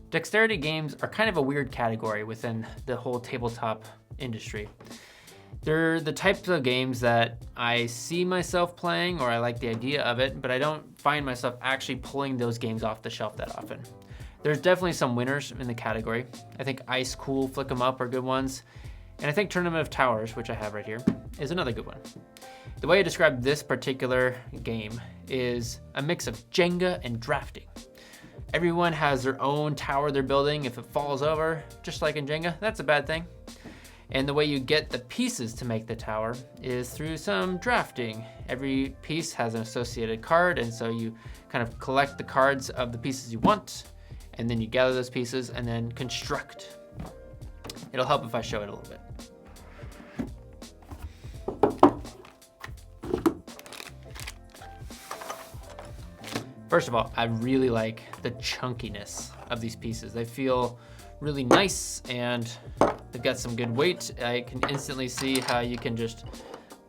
Dexterity games are kind of a weird category within the whole tabletop industry. They're the types of games that I see myself playing, or I like the idea of it, but I don't find myself actually pulling those games off the shelf that often. There's definitely some winners in the category. I think Ice Cool, Flick 'em Up are good ones. And I think Tournament of Towers, which I have right here, is another good one. The way I describe this particular game is a mix of Jenga and drafting. Everyone has their own tower they're building. If it falls over, just like in Jenga, that's a bad thing. And the way you get the pieces to make the tower is through some drafting. Every piece has an associated card, and so you kind of collect the cards of the pieces you want, and then you gather those pieces and then construct. It'll help if I show it a little bit. First of all, I really like the chunkiness of these pieces. They feel really nice and they've got some good weight. I can instantly see how you can just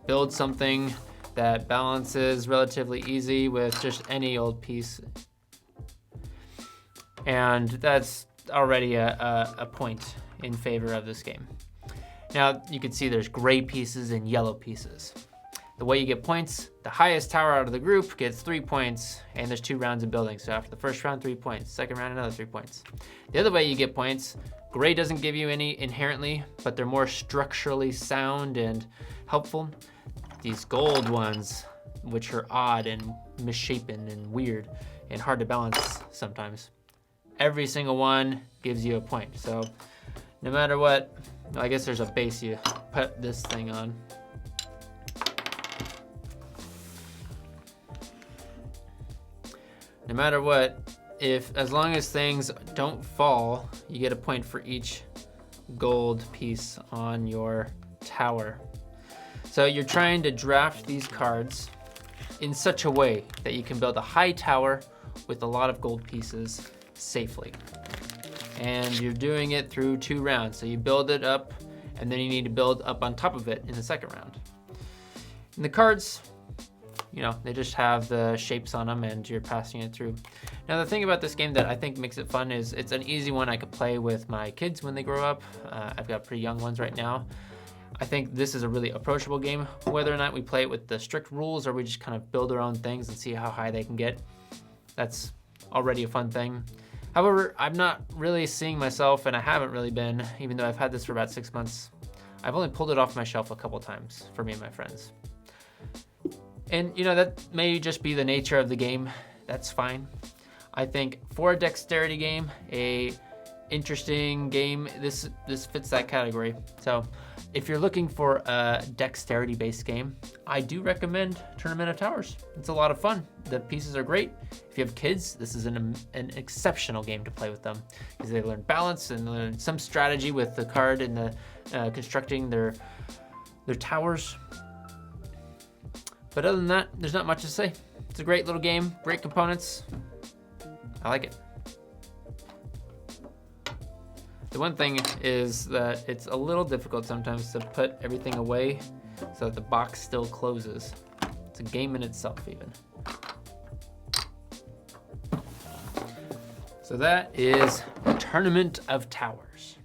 build something that balances relatively easy with just any old piece. And that's already a point in favor of this game. Now you can see there's gray pieces and yellow pieces. The way you get points, the highest tower out of the group gets 3 points, and there's 2 rounds of building. So after the first round, 3 points. Second round, another 3 points. The other way you get points, gray doesn't give you any inherently, but they're more structurally sound and helpful. These gold ones, which are odd and misshapen and weird and hard to balance sometimes. Every single one gives you a point. So no matter what, I guess there's a base you put this thing on. No matter what, as long as things don't fall, you get a point for each gold piece on your tower. So you're trying to draft these cards in such a way that you can build a high tower with a lot of gold pieces safely. And you're doing it through 2 rounds. So you build it up, and then you need to build up on top of it in the second round. And the cards, you know, they just have the shapes on them and you're passing it through. Now the thing about this game that I think makes it fun is it's an easy one I could play with my kids when they grow up. I've got pretty young ones right now. I think this is a really approachable game. Whether or not we play it with the strict rules or we just kind of build our own things and see how high they can get, that's already a fun thing. However, I'm not really seeing myself, and I haven't really been, even though I've had this for about 6 months. I've only pulled it off my shelf a couple times for me and my friends. And you know, that may just be the nature of the game. That's fine. I think for a dexterity game, a interesting game, this fits that category. So if you're looking for a dexterity based game, I do recommend Tournament of Towers. It's a lot of fun. The pieces are great. If you have kids, this is an exceptional game to play with them because they learn balance and learn some strategy with the card and the constructing their towers. But other than that, there's not much to say. It's a great little game, great components. I like it. The one thing is that it's a little difficult sometimes to put everything away so that the box still closes. It's a game in itself even. So that is Tournament of Towers.